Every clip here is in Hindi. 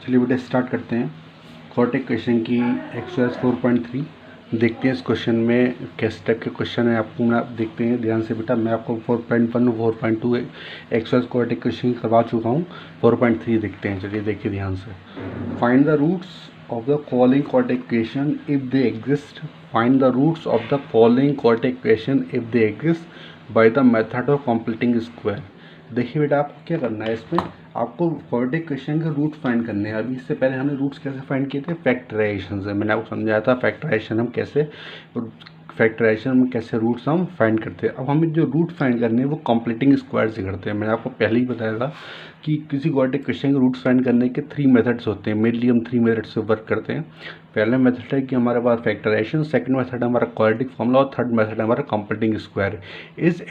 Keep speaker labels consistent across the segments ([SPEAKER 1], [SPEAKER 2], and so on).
[SPEAKER 1] चलिए बेटा स्टार्ट करते हैं। क्वाड्रेटिक क्वेश्चन की एक्सरसाइज 4.3 देखते हैं इस क्वेश्चन में किस टाइप के क्वेश्चन है आपको आप देखते हैं ध्यान से बेटा। मैं आपको 4.1 4.2 एक्सरसाइज क्वाड्रेटिक क्वेश्चन करवा चुका हूँ। 4.3 देखते हैं, चलिए देखिए ध्यान से। Find the roots of the following quadratic equation if they exist. Find the roots of the following quadratic equation if they exist by the method of completing square. देखिए बेटा आपको क्या करना है, इसमें आपको क्वाड्रेटिक क्वेश्चन के रूट फाइंड करने हैं। अभी इससे पहले हमने रूट्स कैसे फाइंड किए थे, फैक्टराइजेशन से। मैंने आपको समझाया था फैक्टराइजेशन में कैसे रूट्स हम फाइंड करते हैं। अब हमें जो रूट फाइंड करने हैं वो कंप्लीटिंग स्क्वायर से करते हैं। मैंने आपको पहले ही बताया था कि किसी क्वाड्रेटिक क्वेश्चन के रूट्स फाइंड करने के 3 मेथड्स होते हैं। मेनली हम 3 मेथड से वर्क करते हैं। पहला मेथड है कि हमारे पास फैक्टराइजेशन, सेकंड मेथड हमारा क्वाड्रेटिक फॉर्मूला और थर्ड मेथड हमारा कंप्लीटिंग स्क्वायर। इस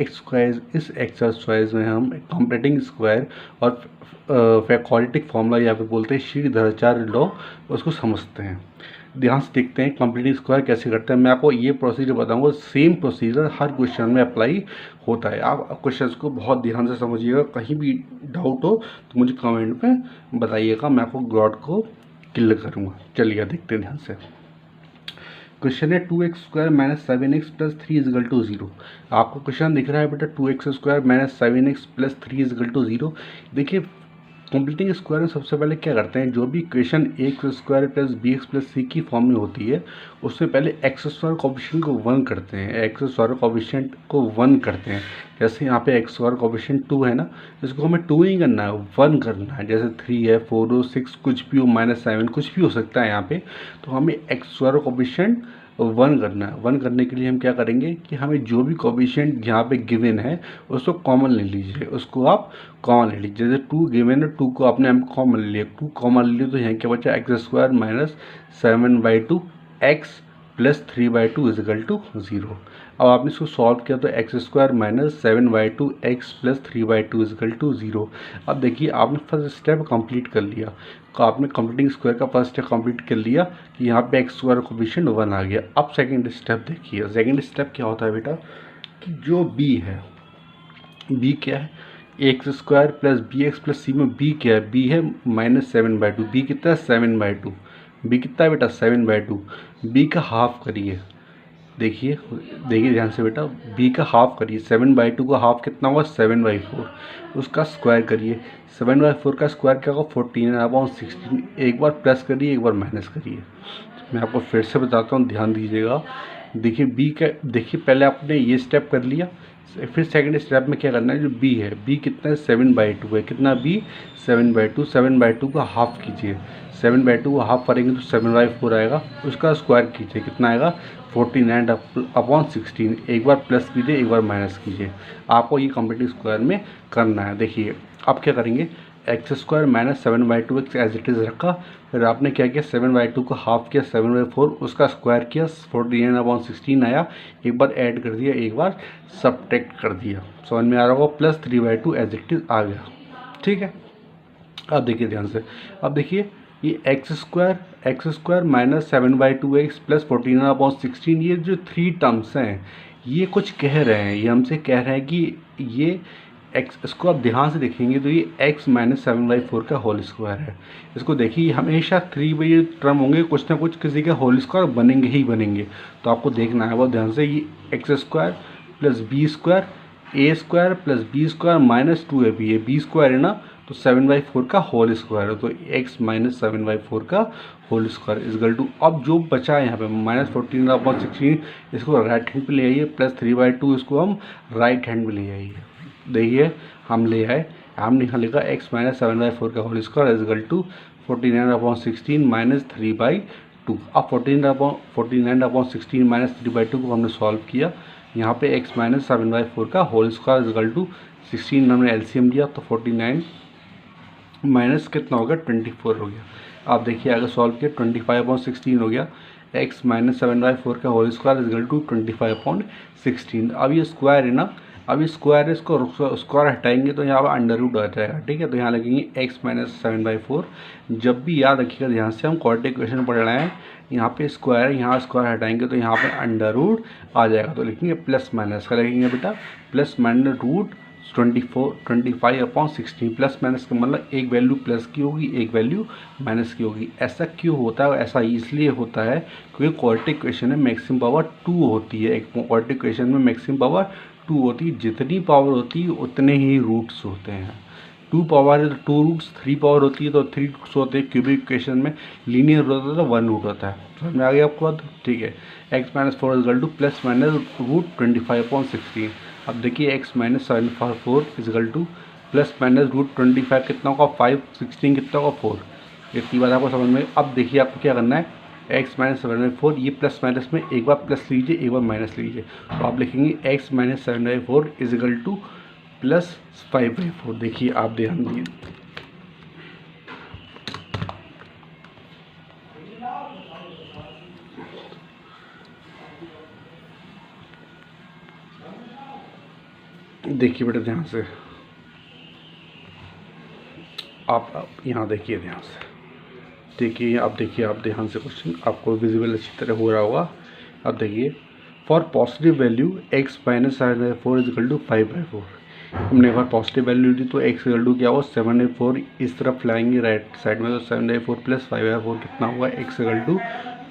[SPEAKER 1] एक्सरसाइज में हम कंप्लीटिंग स्क्वायर और क्वाड्रेटिक फॉर्मूला या फिर बोलते हैं श्रीधराचार्य लॉ, उसको समझते हैं। ध्यान से देखते हैं कंप्लीटिंग स्क्वायर कैसे करते हैं। मैं आपको ये प्रोसीजर बताऊंगा, सेम प्रोसीजर हर क्वेश्चन में अप्लाई होता है। आप क्वेश्चन को बहुत ध्यान से समझिएगा, कहीं भी डाउट हो तो मुझे कमेंट में बताइएगा, मैं आपको डाउट को क्लियर करूँगा। चलिए देखते हैं ध्यान से। क्वेश्चन है 2x² - 7x + 3 = 0। आपको क्वेश्चन दिख रहा है बेटा 2x² - 7x + 3 = 0। देखिए कंप्लीटिंग स्क्वायर में सबसे पहले क्या करते हैं, जो भी इक्वेशन x² + bx + c की फॉर्म में होती है उसमें पहले x² कोएफिशिएंट को 1 करते हैं। x² कोएफिशिएंट को 1 करते हैं। जैसे यहाँ पे x² कोएफिशिएंट 2 है ना, इसको हमें 2 नहीं करना है, 1 करना है। जैसे 3 है, 4 हो, 6 कुछ भी हो, -7 कुछ भी हो सकता है यहाँ पे। तो हमें x² कोएफिशिएंट 1 करना है। 1 करने के लिए हम क्या करेंगे कि हमें जो भी कोएफिशिएंट यहाँ पे गिवन है उसको कॉमन ले लीजिए, उसको आप कॉमन ले लीजिए। जैसे 2 गिवन है, 2 को आपने कॉमन ले लिया, 2 कॉमन ले लिया तो यहाँ क्या बचा, x² - 7/2 x + 3/2 = 0। अब आपने इसको सॉल्व किया तो x² - 7/2 x + 3/2 = 0। अब देखिए आपने फर्स्ट स्टेप कंप्लीट कर लिया, तो आपने कंप्लीटिंग स्क्वायर का फर्स्ट स्टेप कंप्लीट कर लिया कि यहाँ पे x² कोएफिशिएंट 1 आ गया। अब सेकंड स्टेप देखिए। सेकंड स्टेप क्या होता है बेटा कि जो b है, b क्या है, x² + bx + c में b क्या है, b है -7/2। b कितना है, 7/2। b कितना है बेटा, 7/2। b का हाफ करिए, देखिए ध्यान से बेटा, b का हाफ करिए। 7/2 का हाफ कितना होगा, 7/4। उसका स्क्वायर करिए, 7/4 का स्क्वायर क्या होगा, 14/16। एक बार प्लस करिए, एक बार माइनस करिए। मैं आपको फिर से बताता हूँ, ध्यान दीजिएगा। देखिए b का, देखिए पहले आपने ये स्टेप कर लिया, फिर सेकंड स्टेप में क्या करना है, जो b है, b कितना है, 7/2 है। कितना b, 7/2। 7/2 का हाफ कीजिए, 7/2 को हाफ करेंगे तो 7/4 आएगा। उसका स्क्वायर कीजिए, कितना आएगा, 49/16। एक बार प्लस कीजिए, एक बार माइनस कीजिए। आपको ये कंप्लीटिंग स्क्वायर में करना है। देखिए अब क्या करेंगे, x² - 7/2 x as it is रखा, फिर आपने क्या किया, 7/2 को हाफ किया, 7/4, उसका स्क्वायर किया, 49/16 आया। एक बार ऐड कर दिया, एक बार सब्ट्रैक्ट कर दिया, समझ में आ रहा होगा, प्लस 3/2 एज इट इज़ आ गया। ठीक है, अब देखिए ध्यान से। अब देखिए ये x² - 7/2 x + 14/16, ये जो 3 टर्म्स हैं ये कुछ कह रहे हैं, ये हमसे कह रहे हैं कि ये x, इसको आप ध्यान से देखेंगे तो ये x - 7/4 का होल स्क्वायर है। इसको देखिए हमेशा 3 ये टर्म होंगे, कुछ ना कुछ किसी के होल स्क्वायर बनेंगे ही बनेंगे। तो आपको देखना है बहुत ध्यान से, ये x² + b² a² + b² - 2ab, ये b² है ना, तो 7/4 का होल स्क्वायर है, तो x - 7/4 का होल स्क्वायर = अब जो बचा है यहाँ पे -14/16, इसको राइट हैंड पे ले आइए, प्लस 3/2 इसको हम राइट हैंड में ले आइए। देखिए हम ले आए, हमने यहाँ लिखा x - 7/4 का होल स्क्वायर = 49/16 - 3/2। अब 49/16 - 3/2 को हमने सॉल्व किया। यहाँ पे x - 7/4 का होल स्क्वायर = 16 हमने एलसीएम लिया तो 49 माइनस कितना हो गया, 24 हो गया। आप देखिए अगर सॉल्व किया 25/16 हो गया। x - 7/4 का होल स्क्वायर = 25/16। अब ये स्क्वायर है ना, अब ये स्क्वायर है, इसको स्क्वायर हटाएंगे तो यहाँ पर अंडर रूट आ जाएगा। ठीक है, तो यहाँ लगेंगे x - 7/4। जब भी याद रखिएगा ध्यान से, हम क्वाड्रेटिक इक्वेशन पढ़ रहे हैं, यहाँ पे स्क्वायर, यहाँ स्क्वायर हटाएंगे तो यहाँ पर अंडर रूट आ जाएगा। तो लिखेंगे प्लस माइनस का, लिखेंगे बेटा plus minus root 25/16 plus minus का मतलब एक वैल्यू प्लस की होगी, एक वैल्यू माइनस की होगी। ऐसा क्यों होता है? ऐसा इसलिए होता है क्योंकि क्वाड्रेटिक इक्वेशन में मैक्सिमम पावर 2 होती है। एक क्वाड्रेटिक इक्वेशन में मैक्सिमम पावर 2 होती है। जितनी पावर होती है उतने ही रूट्स होते हैं। 2 पावर है तो 2 रूट्स, 3 पावर होती है तो 3 रूट्स होते हैं। क्यूबिक इक्वेशन में लीनियर होता है तो 1 रूट होता है। समझ में आ गया आपको बात? ठीक है। x - 4 is equal to plus minus root 25/16। अब देखिए x - 7/4 is equal to plus minus root 25 कितना होगा 5, 16 कितना होगा 4। इतनी बात आपको समझ में। अब देखिए आपको क्या करना है, x - 7/4 ये प्लस माइनस में एक बार प्लस लीजिए, एक बार माइनस लीजिए। तो आप लिखेंगे x - 7/4 इजकल टू प्लस 5/4। देखिए आप ध्यान दिए, देखिए बेटा ध्यान से, आप यहाँ देखिए ध्यान से, देखिए आप ध्यान से क्वेश्चन आपको विजिबल अच्छी तरह हो रहा होगा। अब देखिए, for positive value x - 7/4 is equal to 5/4। हमने एक बार पॉजिटिव वैल्यू दी तो x इक्वल टू क्या होगा 7/4, इस तरफ लाएंगे राइट साइड में तो 7/4 प्लस 5/4 कितना होगा x इक्वल टू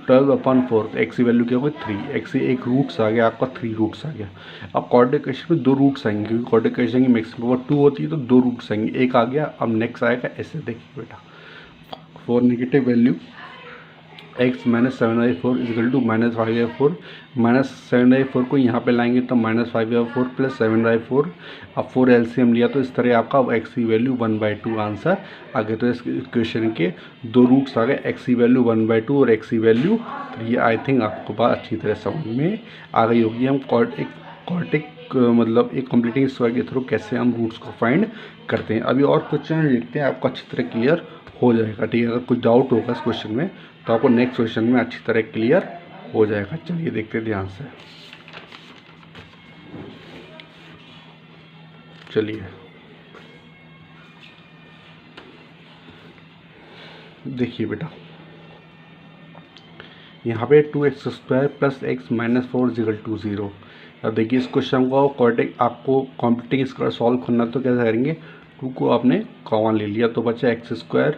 [SPEAKER 1] 12/4। तो x की वैल्यू क्या होगी 3। x से एक रूट्स आ गया आपका, 3 रूट्स आ गया। अब क्वाड्रेटिक इक्वेशन में 2 रूट्स आएंगे क्योंकि क्वाड्रेटिक इक्वेशन की मैक्सिमम पावर 2 होती है तो 2 रूट्स आएंगे, एक आ गया। अब नेक्स्ट आएगा ऐसे, देखिए बेटा, for negative value x - 7/4 is equal to -5/4। -7/4 को यहाँ पे लाएंगे तो -5/4 प्लस 7/4। अब 4 एलसीएम लिया तो इस तरह आपका x की वैल्यू 1/2 आंसर आ गया। तो इस इक्वेशन के 2 रूट्स आ गए, x की वैल्यू 1/2 और x की वैल्यू 3। आई थिंक आपको बात अच्छी तरह समझ में आ गई होगी। हम क्वाड्रेटिक मतलब एक कंप्लीटिंग स्क्वायर के थ्रू कैसे हम रूट्स को फाइंड करते हैं। अभी और क्वेश्चन देखते हैं, आपको अच्छी तरह क्लियर हो जाएगा। ठीक है, अगर कुछ डाउट होगा इस क्वेश्चन में तो आपको नेक्स्ट क्वेश्चन में अच्छी तरह क्लियर हो जाएगा। चलिए देखते हैं ध्यान से। चलिए देखिए बेटा, यहाँ पे 2x² plus x - 4 is equal to 0। अब देखिए इस क्वेश्चन को क्वाड्रेटिक आपको कॉम्प्लीटिंग स्क्वायर सॉल्व करना तो कैसे करेंगे, 2 को आपने कॉमन ले लिया तो बचा x²।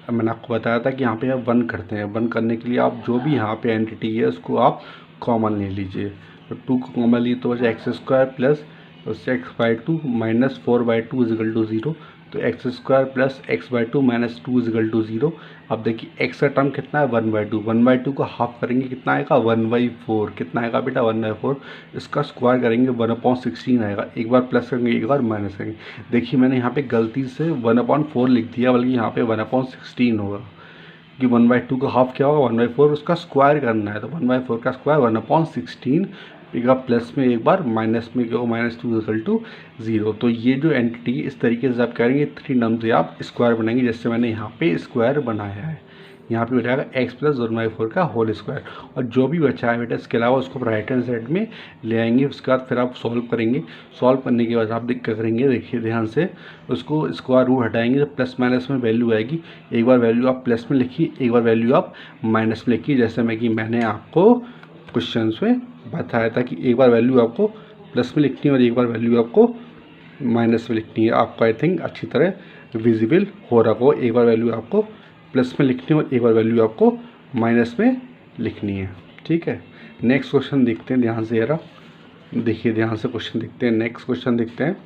[SPEAKER 1] मैंने आपको बताया था कि यहाँ पे आप 1 करते हैं, 1 करने के लिए आप जो भी यहाँ पे एंटिटी है उसको आप कॉमन ले लीजिए। तो 2 को कॉमन लिए तो बचा x² प्लस उससे x/2 माइनस 4/2 इजकल टू 0। तो x² plus x/2 minus 2 is equal to 0। अब देखिए x का टर्म कितना है 1/2, 1/2 को हाफ करेंगे कितना आएगा 1/4। कितना आएगा बेटा 1/4। इसका स्क्वायर करेंगे 1/16 आएगा। एक बार प्लस करेंगे एक बार माइनस करेंगे। देखिए मैंने यहाँ पे गलती से 1/4 लिख दिया, बल्कि यहाँ पे 1/16 होगा कि 1/2 का हाफ क्या होगा 1/4, उसका स्क्वायर करना है। तो 1/4 का स्क्वायर 1/16, एक बार प्लस में एक बार माइनस में क्या होगा -2 इक्वल टू 0। तो ये जो एंटिटी इस तरीके से आप करेंगे 3 टर्म से आप स्क्वायर बनाएंगे, जैसे मैंने यहाँ पे स्क्वायर बनाया है। यहाँ पे बैठा x प्लस 1/4 का होल स्क्वायर। और जो भी बचा है बेटा इसके अलावा उसको राइट हैंड साइड में ले आएंगे। उसके बाद फिर आप सॉल्व करेंगे। सॉल्व करने के बाद आप क्या करेंगे, देखिए ध्यान से, उसको स्क्वायर रूट हटाएंगे तो प्लस माइनस में वैल्यू आएगी। एक बार वैल्यू आप प्लस में लिखिए, एक बार वैल्यू आप माइनस में लिखिए। जैसे मैंने आपको क्वेश्चन में बताया था कि एक बार वैल्यू आपको प्लस में लिखनी है और एक बार वैल्यू आपको माइनस में लिखनी है। आपको आई थिंक अच्छी तरह विजिबल हो रहा हो। एक बार वैल्यू आपको प्लस में लिखनी है और एक बार वैल्यू आपको माइनस में लिखनी है। ठीक है, नेक्स्ट क्वेश्चन देखते हैं ध्यान से यारा। देखिए ध्यान से क्वेश्चन देखते हैं, नेक्स्ट क्वेश्चन देखते हैं।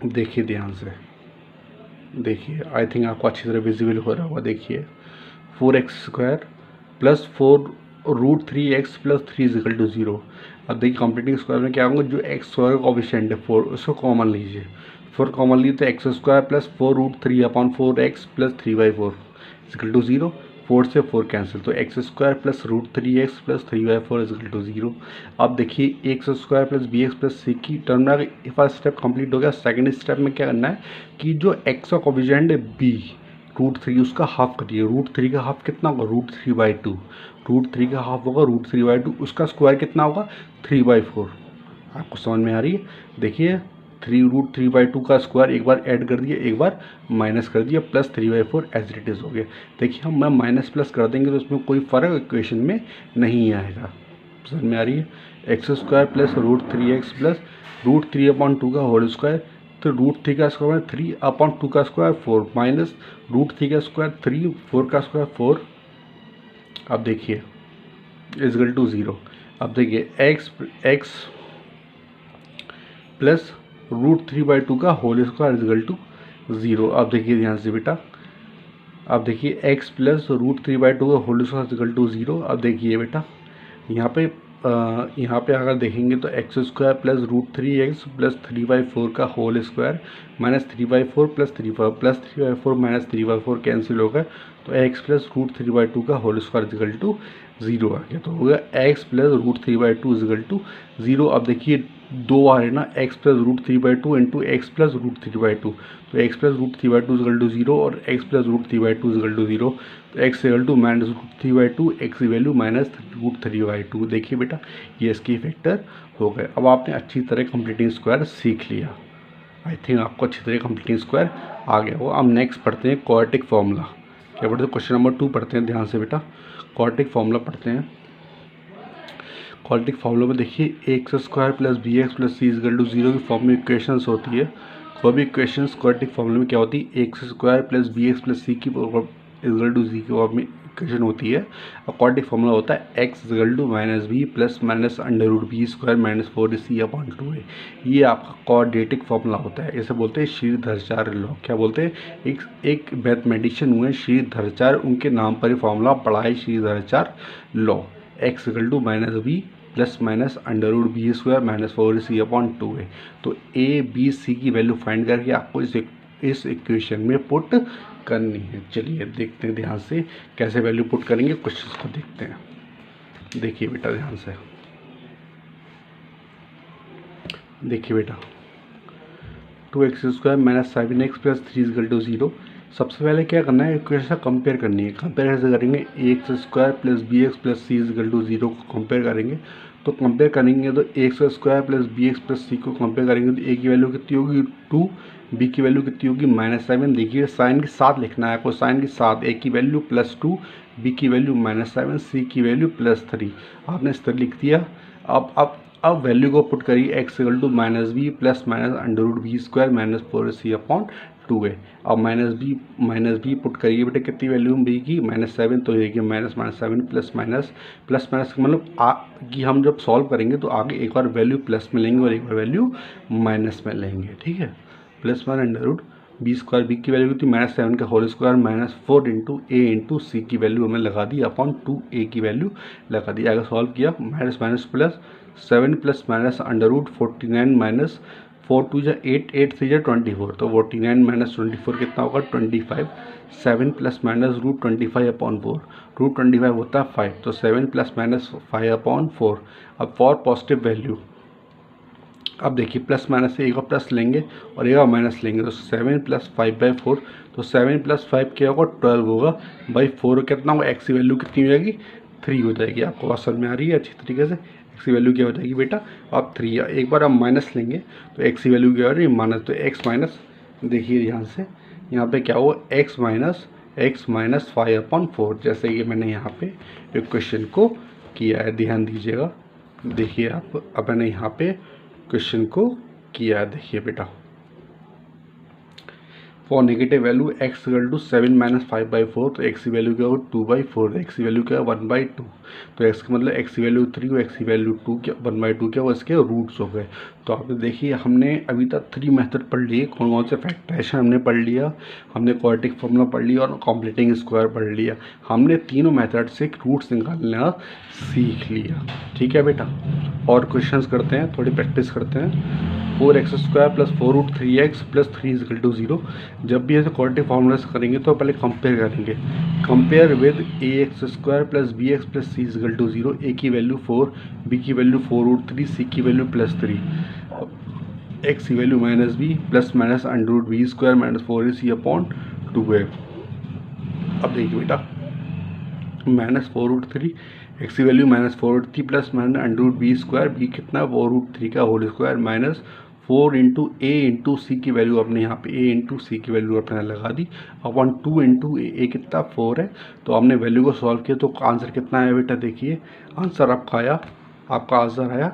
[SPEAKER 1] देखिए ध्यान से, देखिए आई थिंक आपको अच्छी तरह विजिबल हो रहा होगा। देखिए 4x² plus 4√3x plus 3 is equal to 0। अब देखिए कंप्लीटिंग स्क्वायर में क्या होगा, जो x स्क्वायर का कोफिशिएंट है 4 उसको कॉमन लीजिए। 4 कॉमन लिए तो x² plus 4√3/4x plus 3/4 is equal to 0। 4 से 4 कैंसिल तो x² plus √3x plus 3/4 is equal to 0। अब देखिए x² plus bx plus c की टर्म में फर्स्ट स्टेप कंप्लीट हो गया। सेकंड स्टेप में क्या करना है कि जो x का कोफिशिएंट है b √3 उसका हाफ करिए। √3 का हाफ कितना होगा √3/2। √3 का हाफ होगा √3/2, उसका स्क्वायर कितना होगा 3/4। आपको समझ में आ रही है। देखिए 3√3/2 का स्क्वायर एक बार ऐड कर दिया, एक बार माइनस कर दिया, प्लस 3/4 एज इट इज़ हो गया। देखिए हम माइनस प्लस कर देंगे तो उसमें कोई फ़र्क इक्वेशन में नहीं आएगा। समझ में आ रही है। X square plus √3x plus √3/2 का होल स्क्वायर, तो √3 का स्क्वायर 3/2 का स्क्वायर 4 माइनस √3 का स्क्वायर 3, 4 का स्क्वायर 4। अब देखिए इजगल टू 0। अब देखिए x प्लस √3/2 का होल स्क्वायर इजगल टू 0। अब देखिए ध्यान से बेटा, अब देखिए x प्लस √3/2 का होल स्क्वायर इजगल टू 0। अब देखिए बेटा यहाँ पे अगर देखेंगे तो x square plus √3x plus 3/4 का whole square minus 3/4 plus 3/4 minus 3/4 cancel होगा, तो x प्लस √3/2 का होल स्क्वायर इजगल टू 0 आ गया। तो होगा x प्लस √3/2 इजगल टू 0। अब देखिए दो आ रहे ना, x plus √3/2 into x plus √3/2, तो x प्लस √3/2 इजगल टू 0 और x प्लस √3/2 इजगल टू 0, तो x is equal to minus √3/2, x की वैल्यू माइनस √3/2। देखिए बेटा ये इसकी फैक्टर हो गए। अब आपने अच्छी तरह कंप्लीटिंग स्क्वायर सीख लिया, आई थिंक आपको अच्छी तरह कंप्लीटिंग स्क्वायर आ गया हो। अब नेक्स्ट पढ़ते हैं क्वाड्रेटिक फॉर्मूला। क्या पढ़ते हैं? क्वेश्चन नंबर 2 पढ़ते हैं ध्यान से बेटा। क्वाड्रेटिक फॉर्मूला पढ़ते हैं। क्वाड्रेटिक फॉर्मूला में देखिए x square plus b x plus c is equal to 0 की फॉर्म में इक्वेशंस होती है। कोई भी इक्वेशंस क्वाड्रेटिक फॉर्मूला में क्या होती है? X square plus b x plus c की इजगल टू जी की फॉर्म में इक्वेशन होती है। और क्वाड्रेटिक फॉर्मूला होता है x is equal to minus b plus minus under square minus 4ac/2 है। ये आपका क्वाड्रेटिक फॉर्मूला होता है। इसे बोलते हैं श्रीधराचार्य लॉ। क्या बोलते हैं? एक मैथमेटिशियन हुए श्रीधराचार्य, उनके नाम पर ये फॉर्मूला पढ़ा है, Shridharacharya law. X is equal to minus b plus minus under square minus 4ac/2 है। तो ए बी सी की वैल्यू फाइंड करके आपको इस इक्वेशन में पुट करनी है। चलिए देखते हैं ध्यान से कैसे वैल्यू पुट करेंगे, क्वेश्चन को देखते हैं। देखिए बेटा ध्यान से, देखिए बेटा 2x square minus 7x plus 3 is equal to 0। सबसे पहले क्या करना है? इक्वेशन कंपेयर करनी है। कंपेयर कैसे करेंगे? X square plus b x plus c is equal to 0 को कंपेयर करेंगे। तो कंपेयर करेंगे तो x square plus b x plus c को कंपेयर करेंगे तो ए की वैल्यू कितनी होगी 2, बी की वैल्यू कितनी होगी -7। देखिए साइन के साथ लिखना है आपको, साइन के साथ ए की वैल्यू +2, बी की वैल्यू -7, सी की वैल्यू +3। आपने इस तरह लिख दिया। अब वैल्यू को पुट करिए x equal to minus b plus minus under square minus 4ac/2 है। अब माइनस बी पुट करिए बेटे, कितनी वैल्यू बी की -7, तो देखिए -7 प्लस माइनस मतलब कि हम जब सॉल्व करेंगे तो आगे एक बार वैल्यू प्लस में लेंगे और एक बार वैल्यू माइनस में लेंगे। ठीक है, प्लस वन अंडर√b स्क्वायर, बी की वैल्यू कितनी -7 का whole square minus 4 into A into C की वैल्यू हमने लगा दी अपॉन 2a की वैल्यू लगा दी। अगर सॉल्व किया minus minus plus 7 plus minus under minus 4 2 जा 8, 8 3 जा 24, तो 49 माइनस 24 कितना होगा 25। 7 प्लस माइनस √25/4, √25 होता है 5, तो 7 प्लस माइनस 5/4। अब फॉर पॉजिटिव वैल्यू, अब देखिए प्लस माइनस से एक बार प्लस लेंगे और एक बार माइनस लेंगे, तो 7 प्लस 5/4, तो 7 प्लस 5 क्या होगा 12 होगा बाई 4 कितना होगा, एक्स की वैल्यू कितनी हो जाएगी 3 हो जाएगी। आपको बात समझ में आ रही है अच्छी तरीके से? एक्स की वैल्यू क्या हो जाएगी बेटा आप 3, एक बार आप माइनस लेंगे तो एक्स की वैल्यू क्या हो रही है माइनस, तो एक्स माइनस, देखिए ध्यान से यहाँ पे क्या हुआ एक्स माइनस 5/4, जैसे कि मैंने यहाँ पे इक्वेशन को किया है, ध्यान दीजिएगा। देखिए आप, अब मैंने यहाँ पे क्वेश्चन को किया है, देखिए बेटा for negative value x equal to 7 minus 5/4, तो एक्स की वैल्यू क्या होगा 2/4, एक्स की वैल्यू क्या है 1/2, तो एक्स का मतलब एक्स की वैल्यू 3 और एक्स की वैल्यू 2 क्या 1/2 क्या हुआ, इसके रूट्स हो गए। तो आपने देखिए हमने अभी तक 3 मेथड पढ़ लिए, कौन कौन से फैक्टराइजेशन हमने पढ़ लिया, हमने क्वाड्रेटिक फॉर्मूला पढ़ लिया और कंप्लीटिंग स्क्वायर पढ़ लिया। हमने तीनों मेथड से रूट्स निकालना सीख लिया। ठीक है बेटा, और क्वेश्चंस करते हैं, थोड़ी प्रैक्टिस करते हैं। 4x square plus 4√3x plus 3 is equal to 0। जब भी ऐसे क्वाड्रेटिक फार्मूला करेंगे तो पहले कंपेयर करेंगे। Compare with ax square plus bx plus c is equal to 0। a की वैल्यू 4, b की वैल्यू 4√3, c की वैल्यू +3, x की value -b plus minus under square minus 4ac/2 है। अब देखिए बेटा -4√3, एक्स की value -4√3 plus minus under square, B कितना 4√3 का whole square minus 4 into A into C की वैल्यू अपने यहाँ पे ए इंटू सी की वैल्यू अपने लगा दी अपॉन 2 इंटू ए कितना 4 है। तो हमने वैल्यू को सॉल्व किया तो आंसर कितना आया बेटा, देखिए आंसर आपका आया आपका आंसर आया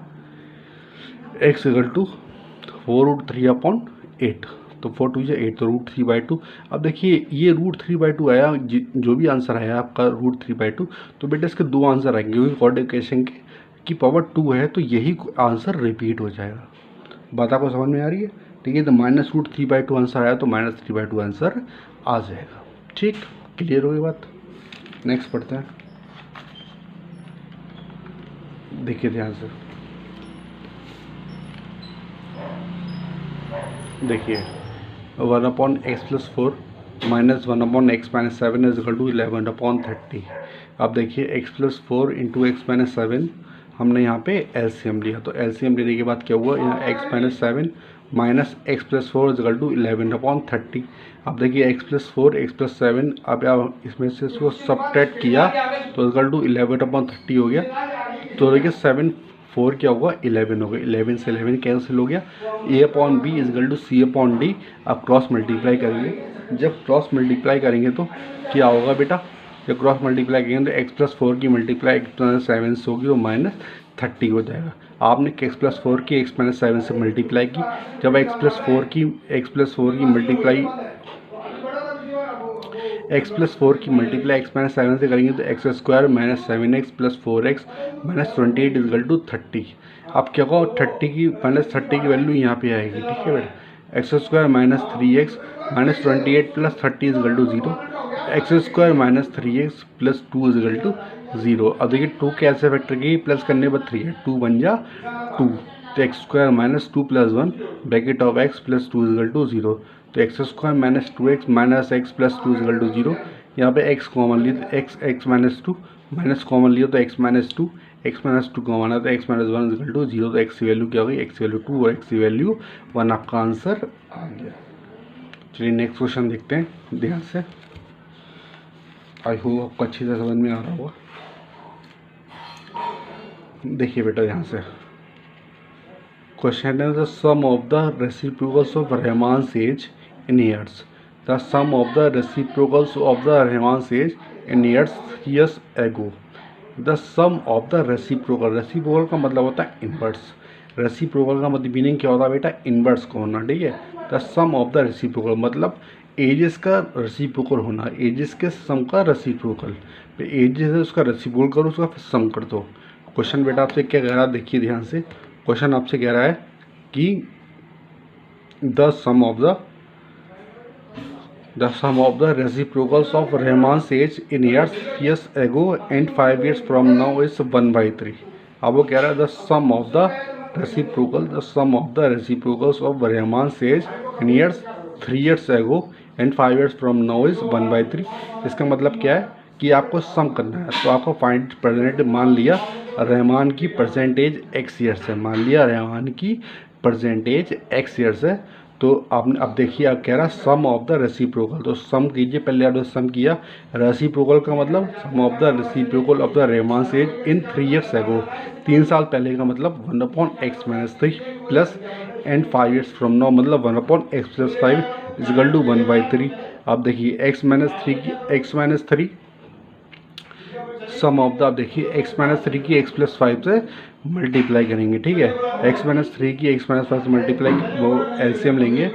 [SPEAKER 1] x इक्वल टू 4√3/8। तो 4 2 8, तो √3/2। अब देखिए ये √3/2 आया, जो भी आंसर आया आपका √3/2, तो बेटा इसके दो आंसर आएंगे, क्योंकि कॉर्डिकेशन की पावर 2 है, तो यही आंसर रिपीट हो जाएगा। बात आपको समझ में आ रही है? ठीक है, तो -√3/2 आंसर आया, तो -3/2 आंसर आ जाएगा। ठीक, क्लियर हो गई बात। नेक्स्ट पढ़ते हैं, देखिए ध्यान से, देखिए 1/x+4 -1/x-7 is equal to 11/30। अब देखिए x+4 × x-7 हमने यहाँ पे एलसीएम लिया, तो एलसीएम लेने के बाद क्या हुआ, यहाँ x-7 -x+4 is equal to 11/30। अब देखिए x+4 x+7, अब इसमें से इसको सब्ट्रैक्ट किया तो इक्वल टू 11/30 हो गया। तो देखिए 7 4 क्या हुआ, 11 हो गया, 11 से 11 कैंसिल हो गया। a/b is equal to c/d। आप क्रॉस मल्टीप्लाई करेंगे, जब क्रॉस मल्टीप्लाई करेंगे तो क्या होगा बेटा, जब क्रॉस मल्टीप्लाई करेंगे तो x+4 की मल्टीप्लाई x+7 से होगी, वो -30 हो जाएगा। आपने x+4 की x-7 से मल्टीप्लाई की, जब x+4 की मल्टीप्लाई x+4 की मल्टीप्लाई x-7 से करेंगे तो x² -7x + 4x -28 is equal to 30। अब क्या होगा, 30 की वैल्यू यहाँ पे आएगी। ठीक है बेटा, x² -3x -28 + 30 is equal to 0, x² -3x + 2 is equal to 0। अब देखिए 2 कैसे फैक्टर की, प्लस करने पर 3 है, 2 बन जा 2, तो x² -2 + 1 bracket of x + 2 is equal to 0। तो x² -2x -x + 2 is equal to 0। यहाँ पे x कॉमन लिया तो x -2 माइनस कॉमन लिया तो x -2 कॉमन है तो x - 1 इज इक्वल टू 0। तो x की वैल्यू क्या होगी, x की वैल्यू 2 और x की वैल्यू 1। आपका आंसर आ गया। चलिए नेक्स्ट क्वेश्चन देखते हैं ध्यान से। आई होप आपको अच्छी तरह समझ में आ रहा होगा। देखिए बेटा ध्यान से, क्वेश्चन है the sum of the reciprocals of Rahman's age in years. The sum of the reciprocals of the Rahman's age in years years ago। The sum of the reciprocal का मतलब होता है इनवर्स। रेसिप्रोकल का मतलब मीनिंग क्या होता है बेटा, इनवर्स का होना। ठीक है, the sum of the reciprocal मतलब एजेस का रेसिप्रोकल होना, एजेस के सम का रेसिप्रोकल। एजेस है उसका रेसिप्रोकल करो, उसका फिर सम कर दो। क्वेश्चन बेटा आपसे क्या कह रहा है, देखिए ध्यान से, क्वेश्चन आपसे कह रहा है कि the sum of the reciprocals of Rahman's age in years ago and 5 years from now is 1/3। अब वो कह रहा है the sum of the reciprocals of Rahman's age in years 3 years ago and 5 years from now is 1/3। इसका मतलब क्या है कि आपको सम करना है, तो आपको फाइंड प्रेजेंट, मान लिया रहमान की परसेंटेज x ईयर्स है, मान लिया रहमान की परसेंटेज x ईयर्स है। तो आपने अब देखिए आप कह रहा सम ऑफ द रेसिप्रोकल, तो सम कीजिए, पहले आपने सम किया। रेसिप्रोकल का मतलब sum of the reciprocal of the Rahman's age in 3 years ago, 3 साल पहले का मतलब 1/x - 3 plus and 5 years from now मतलब 1/x + 5 इज इक्वल टू 1/3। अब देखिए x - 3 सम ऑफ द, आप देखिए x - 3 की x + 5 से मल्टीप्लाई करेंगे। ठीक है, x - 3 की x - 5 से मल्टीप्लाई, वो एलसीएम लेंगे,